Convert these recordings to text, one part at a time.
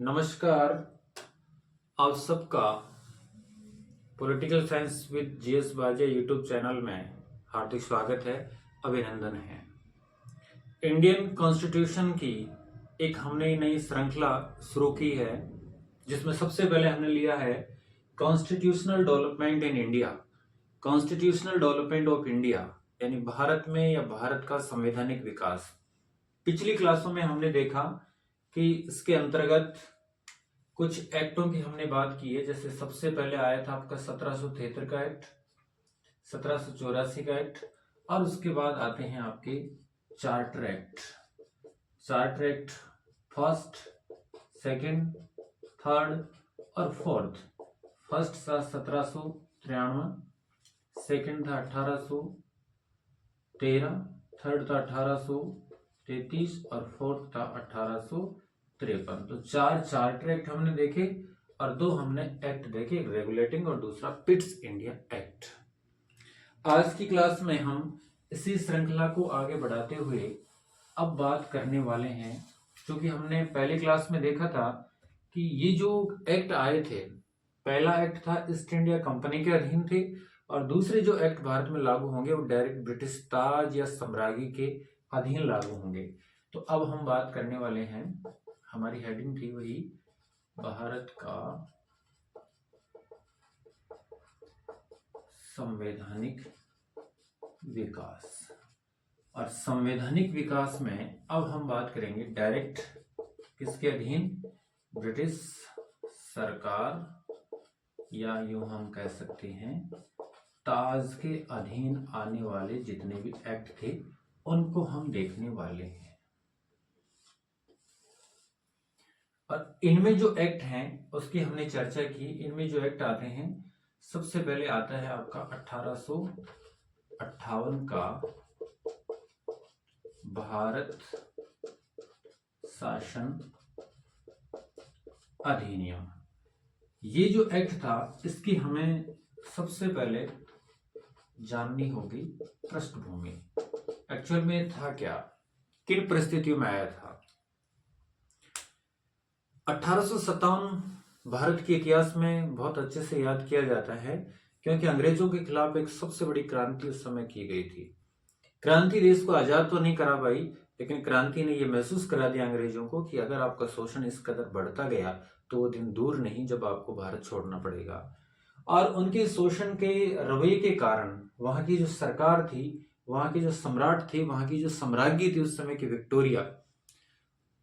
नमस्कार। आप सबका पॉलिटिकल साइंस विद जीएस बाजे यूट्यूब चैनल में हार्दिक स्वागत है, अभिनंदन है। इंडियन कॉन्स्टिट्यूशन की एक हमने नई श्रृंखला शुरू की है, जिसमें सबसे पहले हमने लिया है constitutional development in India. Constitutional development of India यानी भारत में या भारत का संवैधानिक विकास। पिछली क्लासों में हमने देखा कि इसके अंतर्गत कुछ एक्टों की हमने बात की है। जैसे सबसे पहले आया था आपका 1773 का एक्ट, 1784 का एक्ट, और उसके बाद आते हैं आपके charter act. Charter act first, second, third और फोर्थ। फर्स्ट था 1793, सेकंड था 1813, थर्ड था 1833 और फोर्थ था 1853। तो चार चार्टर एक्ट हमने देखे और दो हमने एक्ट देखे, एक रेगुलेटिंग और दूसरा पिट्स इंडिया एक्ट। आज की क्लास में हम इसी श्रृंखला को आगे बढ़ाते हुए अब बात करने वाले हैं, क्योंकि हमने पहले क्लास में देखा था कि ये जो एक्ट आए थे, पहला एक्ट था ईस्ट इंडिया कंपनी के अधीन थे और दूसरे जो एक्ट भारत में लागू होंगे वो डायरेक्ट ब्रिटिश ताज या साम्राज्य के अधीन लागू होंगे। तो अब हम बात करने वाले हैं, हमारी हेडिंग थी वही भारत का संवैधानिक विकास। और संवैधानिक विकास में अब हम बात करेंगे डायरेक्ट किसके अधीन, ब्रिटिश सरकार या यूं हम कह सकते हैं ताज के अधीन आने वाले जितने भी एक्ट थे उनको हम देखने वाले हैं। और इनमें जो एक्ट हैं उसकी हमने चर्चा की। इनमें जो एक्ट आते हैं, सबसे पहले आता है आपका 1858 का भारत शासन अधिनियम। ये जो एक्ट था इसकी हमें सबसे पहले जाननी होगी पृष्ठभूमि। एक्चुअल में था क्या, किन परिस्थितियों में आया था। 1857 भारत के इतिहास में बहुत अच्छे से याद किया जाता है, क्योंकि अंग्रेजों के खिलाफ एक सबसे बड़ी क्रांति उस समय की गई थी। क्रांति देश को आजाद तो नहीं करा पाई, लेकिन क्रांति ने यह महसूस करा दिया अंग्रेजों को कि अगर आपका शोषण इस कदर बढ़ता गया तो वो दिन दूर नहीं जब आपको भारत छोड़ना पड़ेगा। और उनके शोषण के रवैये के कारण वहां की जो सरकार थी, वहां के जो सम्राट थे, वहां की जो साम्राज्ञी थी उस समय की विक्टोरिया,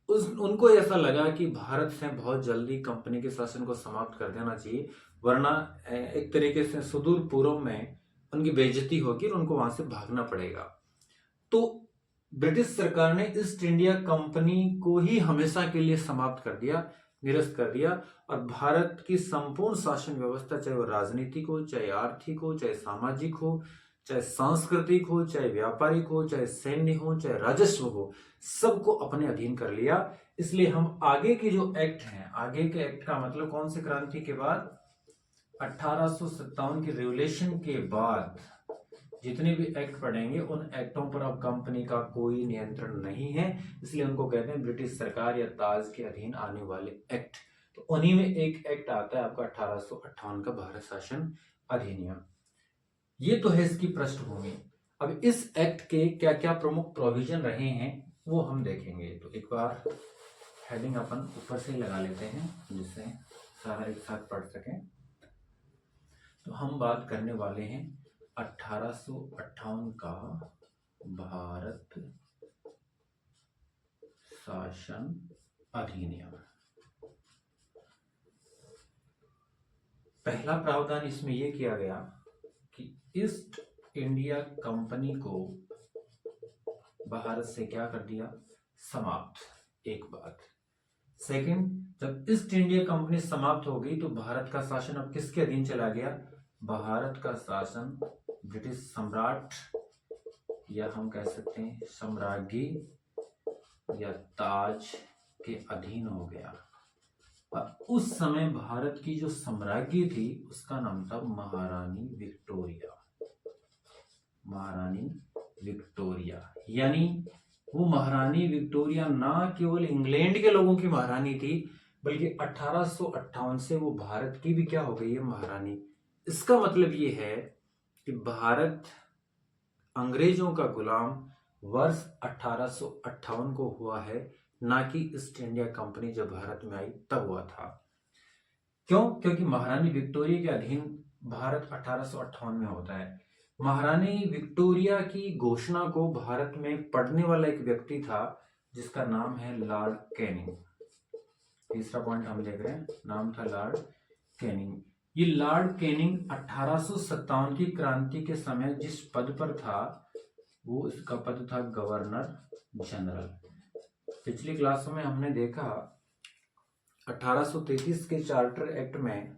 उनको ऐसा लगा कि भारत से बहुत जल्दी कंपनी के शासन को समाप्त कर देना चाहिए, वरना एक तरीके से सुदूर पूर्व में उनकी बेइज्जती होगी और उनको वहां से भागना पड़ेगा। तो ब्रिटिश सरकार ने ईस्ट इंडिया कंपनी को ही हमेशा के लिए समाप्त कर दिया, निरस्त कर दिया, और भारत की संपूर्ण शासन व्यवस्था, चाहे वो राजनीतिक हो, चाहे आर्थिक हो, चाहे सामाजिक हो, चाहे सांस्कृतिक हो, चाहे व्यापारिक हो, चाहे सैन्य हो, चाहे राजस्व हो, सबको अपने अधीन कर लिया। इसलिए हम आगे के जो एक्ट हैं, आगे के एक्ट का मतलब कौन सी क्रांति के बाद, 1857 की रेवोल्यूशन के बाद जितने भी एक्ट पढ़ेंगे उन एक्टों पर अब कंपनी का कोई नियंत्रण नहीं है, इसलिए उनको कहते हैं ब्रिटिश सरकार या ताज के अधीन आने वाले एक्ट। तो उन्हीं में एक एक्ट आता है आपका 1858 का भारत शासन अधिनियम। ये तो है इसकी पृष्ठभूमि। अब इस एक्ट के क्या क्या प्रमुख प्रोविजन रहे हैं वो हम देखेंगे। तो एक बार हेडिंग अपन ऊपर से लगा लेते हैं जिससे सारा एक साथ पढ़ सकें। तो हम बात करने वाले हैं 1858 का भारत शासन अधिनियम। पहला प्रावधान इसमें यह किया गया कि ईस्ट इंडिया कंपनी को भारत से क्या कर दिया, समाप्त, एक बात। सेकंड, जब ईस्ट इंडिया कंपनी समाप्त हो गई तो भारत का शासन अब किसके अधीन चला गया, भारत का शासन ब्रिटिश सम्राट या हम कह सकते हैं साम्राज्ञी या ताज के अधीन हो गया। और उस समय भारत की जो साम्राज्ञी थी उसका नाम था महारानी विक्टोरिया। महारानी विक्टोरिया यानी वो महारानी विक्टोरिया ना केवल इंग्लैंड के लोगों की महारानी थी, बल्कि 1858 से वो भारत की भी क्या हो गई है, महारानी। इसका मतलब ये है कि भारत अंग्रेजों का गुलाम वर्ष 1858 को हुआ है, ना कि ईस्ट इंडिया कंपनी जब भारत में आई तब हुआ था। क्यों? क्योंकि महारानी विक्टोरिया के अधीन भारत 1858 में होता है। महारानी विक्टोरिया की घोषणा को भारत में पढ़ने वाला एक व्यक्ति था जिसका नाम है लॉर्ड कैनिंग। तीसरा पॉइंट हम देख रहे हैं, नाम था लॉर्ड कैनिंग। ये लॉर्ड कैनिंग 1857 की क्रांति के समय जिस पद पर था वो इसका पद था गवर्नर जनरल। पिछली क्लासों में हमने देखा 1833 के चार्टर एक्ट में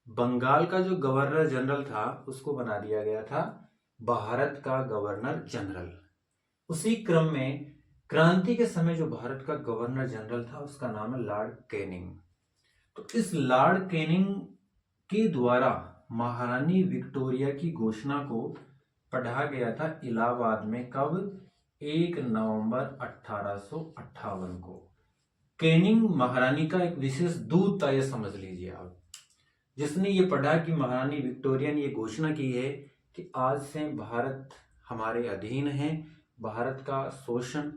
बंगाल का जो गवर्नर जनरल था उसको बना दिया गया था भारत का गवर्नर जनरल। उसी क्रम में क्रांति के समय जो भारत का गवर्नर जनरल था उसका नाम है लॉर्ड कैनिंग। तो इस लॉर्ड कैनिंग के द्वारा महारानी विक्टोरिया की घोषणा को पढ़ा गया था इलाहाबाद में। कब? 1 नवंबर 1858 को। कैनिंग महारानी का एक विशेष दूत था, यह समझ लीजिए आप, जिसने ये पढ़ा कि महारानी विक्टोरिया ने ये घोषणा की है कि आज से भारत हमारे अधीन है। भारत का शोषण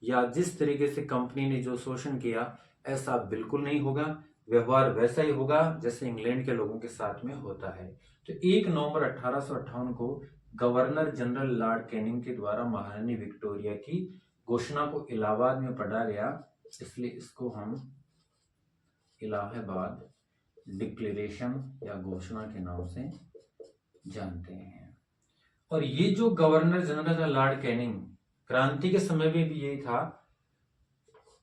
या जिस तरीके से कंपनी ने जो शोषण किया ऐसा बिल्कुल नहीं होगा, व्यवहार वैसा ही होगा जैसे इंग्लैंड के लोगों के साथ में होता है। तो 1 नवंबर 1858 को गवर्नर जनरल लॉर्ड कैनिंग के द्वारा महारानी विक्टोरिया की घोषणा को इलाहाबाद में पढ़ा गया, इसलिए इसको हम इलाहाबाद डिक्लेरेशन या घोषणा के नाम से जानते हैं। और ये जो गवर्नर जनरल था लॉर्ड कैनिंग, क्रांति के समय में भी यही था।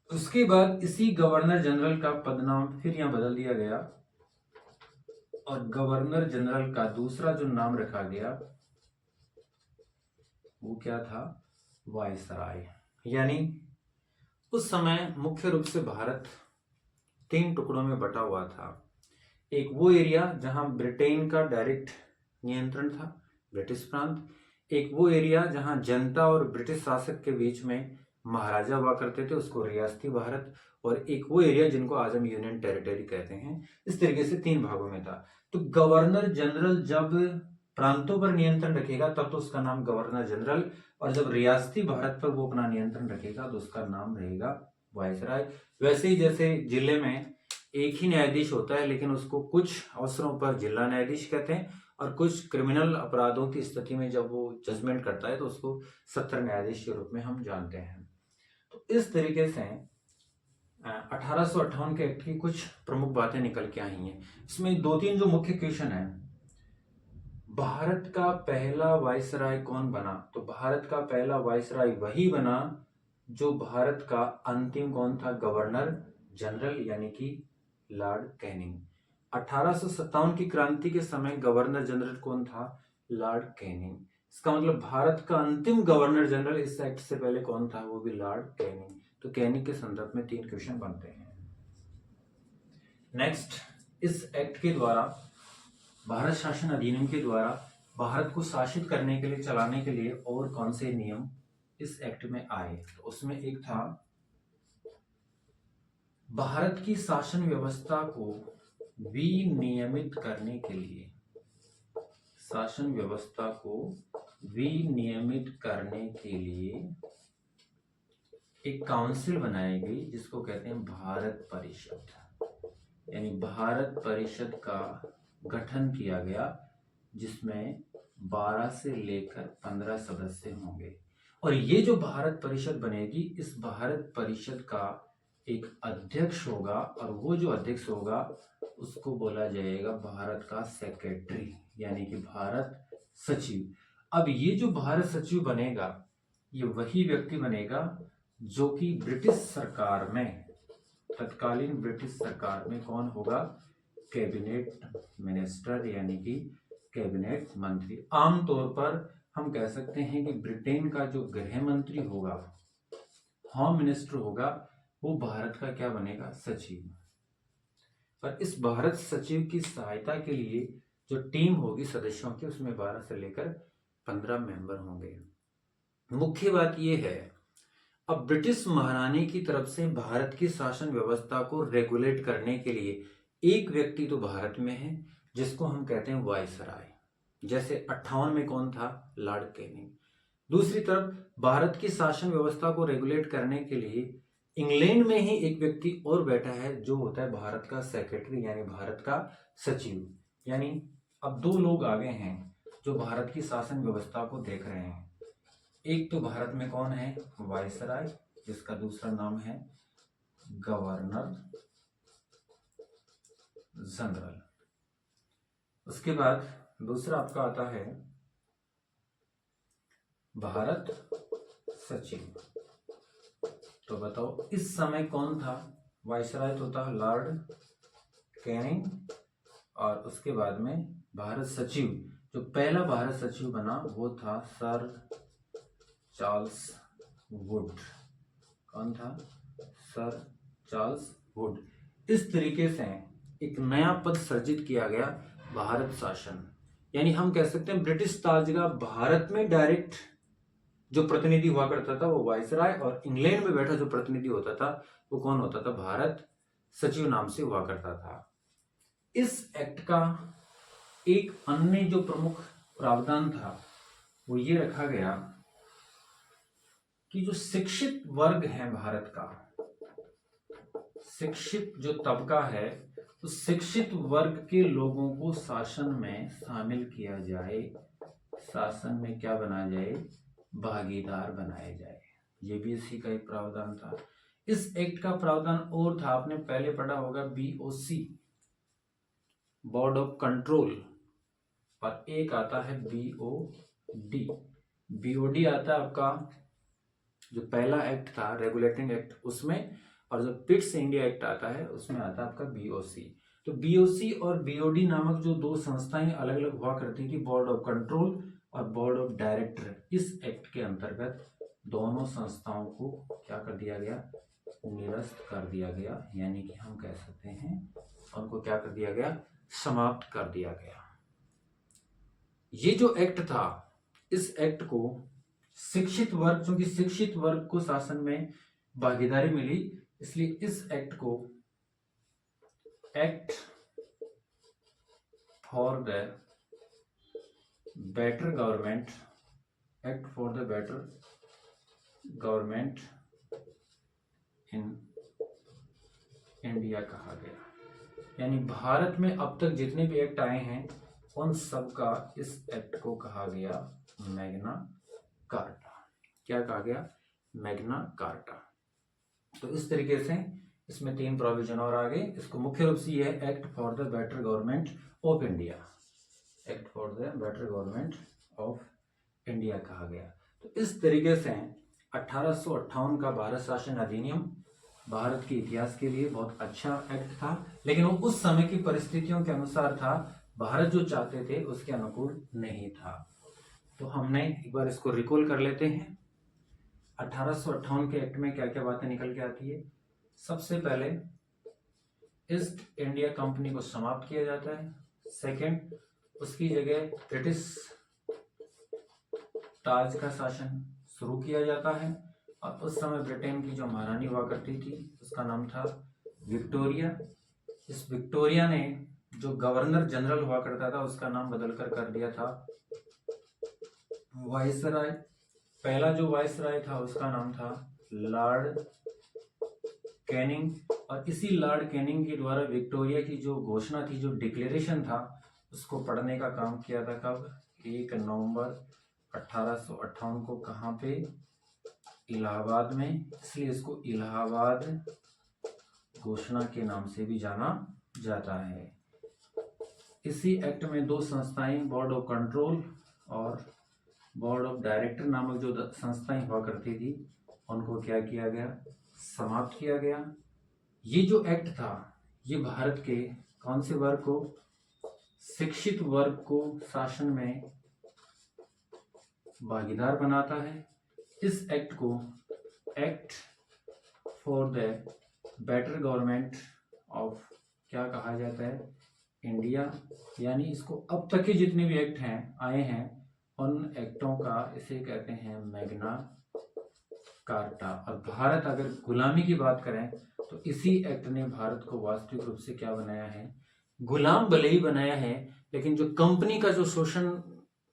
उसके बाद इसी गवर्नर जनरल का पदनाम फिर यहां बदल दिया गया और गवर्नर जनरल का दूसरा जो नाम रखा गया वो क्या था? वायसराय। यानी उस समय मुख्य रूप से भारत 3 टुकड़ों में बटा हुआ था। एक वो एरिया जहां ब्रिटेन का डायरेक्ट नियंत्रण था, ब्रिटिश प्रांत। एक वो एरिया जहां जनता और ब्रिटिश शासक के बीच में महाराजा हुआ करते थे, उसको रियासती भारत। और एक वो एरिया जिनको आज हम यूनियन टेरिटरी कहते हैं। इस तरीके से 3 भागों में था। तो गवर्नर जनरल जब प्रांतों पर नियंत्रण रखेगा तब तो उसका नाम गवर्नर जनरल, और जब रियासती भारत पर वो अपना नियंत्रण रखेगा तो उसका नाम रहेगा वायसराय। वैसे ही जैसे जिले में एक ही न्यायाधीश होता है लेकिन उसको कुछ अवसरों पर जिला न्यायाधीश कहते हैं, और कुछ क्रिमिनल अपराधों की स्थिति में जब वो जजमेंट करता है तो उसको सत्र न्यायाधीश के रूप में हम जानते हैं। तो इस तरीके से 1858 के एक्ट की कुछ प्रमुख बातें निकल के आई हैं। इसमें 2-3 जो मुख्य क्वेश्चन है, भारत का पहला वायसराय कौन बना? तो भारत का पहला वायसराय वही बना जो भारत का अंतिम कौन था? गवर्नर जनरल, यानी कि लॉर्ड कैनिंग। 1857 की क्रांति के समय गवर्नर जनरल कौन था? Lord Canning. इसका मतलब भारत का अंतिम गवर्नर जनरल इस एक्ट से पहले कौन था? वो भी लॉर्ड कैनिंग। तो कैनिंग के संदर्भ में 3 क्वेश्चन बनते हैं। नेक्स्ट, इस एक्ट के द्वारा भारत शासन अधिनियम के द्वारा भारत को शासित करने के लिए, चलाने के लिए और कौन से नियम इस एक्ट में आए? तो उसमें एक था भारत की शासन व्यवस्था को विनियमित करने के लिए, शासन व्यवस्था को विनियमित करने के लिए एक काउंसिल बनाई गई जिसको कहते हैं भारत परिषद। यानी भारत परिषद का गठन किया गया जिसमें 12 से लेकर 15 सदस्य होंगे। और ये जो भारत परिषद बनेगी, इस भारत परिषद का एक अध्यक्ष होगा, और वो जो अध्यक्ष होगा उसको बोला जाएगा भारत का सेक्रेटरी, यानी कि भारत सचिव। अब ये जो भारत सचिव बनेगा ये वही व्यक्ति बनेगा जो कि ब्रिटिश सरकार में, तत्कालीन ब्रिटिश सरकार में कौन होगा? कैबिनेट मिनिस्टर, यानी कि कैबिनेट मंत्री। आमतौर पर हम कह सकते हैं कि ब्रिटेन का जो गृह मंत्री होगा, होम मिनिस्टर होगा, वो भारत का क्या बनेगा? सचिव। पर इस भारत सचिव की सहायता के लिए जो टीम होगी सदस्यों की, उसमें 12 से लेकर 15 मेंबर होंगे। मुख्य बात यह है, अब ब्रिटिश महारानी की तरफ से भारत की शासन व्यवस्था को रेगुलेट करने के लिए एक व्यक्ति तो भारत में है जिसको हम कहते हैं वायसराय। जैसे 58 में कौन था? Lord Canning. दूसरी तरफ भारत की शासन व्यवस्था को रेगुलेट करने के लिए इंग्लैंड में ही एक व्यक्ति और बैठा है जो होता है भारत का सेक्रेटरी यानी भारत का सचिव। यानी अब दो लोग आगे हैं जो भारत की शासन व्यवस्था को देख रहे हैं। एक तो भारत में कौन है? वायसराय, जिसका दूसरा नाम है गवर्नर जनरल। उसके बाद दूसरा आपका आता है भारत सचिव। तो बताओ इस समय कौन था? वायसराय तो था लॉर्ड कैनिंग, और उसके बाद में भारत सचिव, जो पहला भारत सचिव बना वो था सर चार्ल्स वुड। कौन था? Sir Charles Wood. इस तरीके से एक नया पद सृजित किया गया, भारत शासन। यानी हम कह सकते हैं ब्रिटिश ताज का भारत में डायरेक्ट जो प्रतिनिधि हुआ करता था वो वायसराय, और इंग्लैंड में बैठा जो प्रतिनिधि होता था वो कौन होता था? भारत सचिव नाम से हुआ करता था। इस एक्ट का एक अन्य जो प्रमुख प्रावधान था वो ये रखा गया कि जो शिक्षित वर्ग है भारत का, शिक्षित जो तबका है, तो शिक्षित वर्ग के लोगों को शासन में शामिल किया जाए, शासन में क्या बनाया जाए? भागीदार बनाया जाए। ये भी इसी का एक प्रावधान था। इस एक्ट का प्रावधान और था, आपने पहले पढ़ा होगा BOC, बोर्ड ऑफ कंट्रोल, और एक आता है BOD। BOD आता है आपका जो पहला एक्ट था रेगुलेटिंग एक्ट उसमें, और जो पिट्स इंडिया एक्ट आता है उसमें आता है आपका BOC। तो BOC और BOD नामक जो दो संस्थाएं अलग अलग हुआ करती थी, बोर्ड ऑफ कंट्रोल और बोर्ड ऑफ डायरेक्टर, इस एक्ट के अंतर्गत दोनों संस्थाओं को क्या कर दिया गया? निरस्त कर दिया गया। यानी कि हम कह सकते हैं उनको क्या कर दिया गया? समाप्त कर दिया गया। ये जो एक्ट था, इस एक्ट को शिक्षित वर्ग, क्योंकि शिक्षित वर्ग को शासन में भागीदारी मिली, इसलिए इस एक्ट को act for the better government, act for the better government in India कहा गया। यानी भारत में अब तक जितने भी एक्ट आए हैं उन सब का इस एक्ट को कहा गया मैग्ना कार्टा। क्या कहा गया? Magna carta. तो इस तरीके से इसमें 3 प्रोविजन और आ गए। इसको मुख्य रूप से यह है act for the better government of India, act for the better government of India कहा गया। तो इस तरीके से 1858 का भारत शासन अधिनियम भारत के इतिहास के लिए बहुत अच्छा एक्ट था, लेकिन वो उस समय की परिस्थितियों के अनुसार था, भारत जो चाहते थे उसके अनुकूल नहीं था। तो हमने एक बार इसको रिकॉल कर लेते हैं। 1858 के एक्ट में क्या क्या बातें निकल के आती है? सबसे पहले ईस्ट इंडिया कंपनी को समाप्त किया जाता है। सेकंड, उसकी जगह ब्रिटिश ताज का शासन शुरू किया जाता है, और उस समय ब्रिटेन की जो महारानी हुआ करती थी उसका नाम था विक्टोरिया। इस विक्टोरिया ने जो गवर्नर जनरल हुआ करता था उसका नाम बदलकर कर दिया था वायसराय। पहला जो वायसराय था उसका नाम था लॉर्ड कैनिंग, और इसी लॉर्ड कैनिंग के द्वारा विक्टोरिया की जो घोषणा थी, जो डिक्लेरेशन था, उसको पढ़ने का काम किया था। कब? 1 नवंबर 1858 को। कहाँ पे? इलाहाबाद में, इसलिए इसको इलाहाबाद घोषणा के नाम से भी जाना जाता है। इसी एक्ट में 2 संस्थाएं, बोर्ड ऑफ कंट्रोल और बोर्ड ऑफ डायरेक्टर नामक जो संस्थाएं हुआ करती थी, उनको क्या किया गया? समाप्त किया गया। ये जो एक्ट था ये भारत के कौन से वर्ग को? शिक्षित वर्ग को शासन में भागीदार बनाता है। इस एक्ट को act for the better government of क्या कहा जाता है? इंडिया। यानी इसको अब तक के जितने भी एक्ट हैं आए हैं उन एक्टों का इसे कहते हैं मैग्ना कार्टा। और भारत, अगर गुलामी की बात करें तो इसी एक्ट ने भारत को वास्तविक रूप से क्या बनाया है, गुलाम भले ही बनाया है, लेकिन जो कंपनी का जो शोषण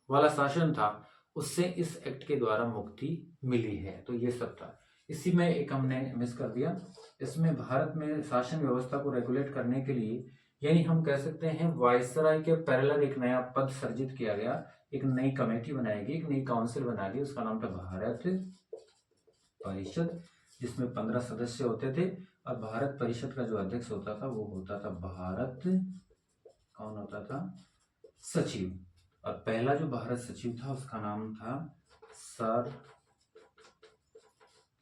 वाला शासन था उससे इस एक्ट के द्वारा मुक्ति मिली है। तो ये सब था। इसी में एक हमने मिस कर दिया, इसमें भारत में शासन व्यवस्था को रेगुलेट करने के लिए, यानी हम कह सकते हैं वायसराय के पैरेलल एक नया पद सर्जित किया गया, एक नई कमेटी बनाई गई, एक नई काउंसिल बनाई गई, उसका नाम था भारत परिषद, जिसमें 15 सदस्य होते थे। और भारत परिषद का जो अध्यक्ष होता था वो होता था भारत, कौन होता था, सचिव। और पहला जो भारत सचिव था उसका नाम था सर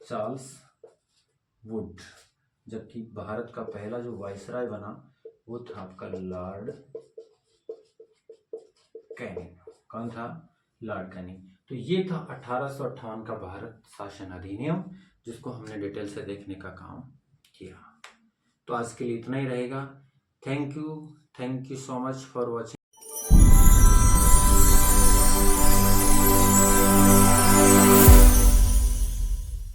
चार्ल्स वुड, जबकि भारत का पहला जो वायसराय बना वो था आपका लॉर्ड कैनिंग। कौन था, लॉर्ड कैनिंग। तो ये था 1858 का भारत शासन अधिनियम, जिसको हमने डिटेल से देखने का काम किया। तो आज के लिए इतना ही रहेगा। Thank you so much for watching.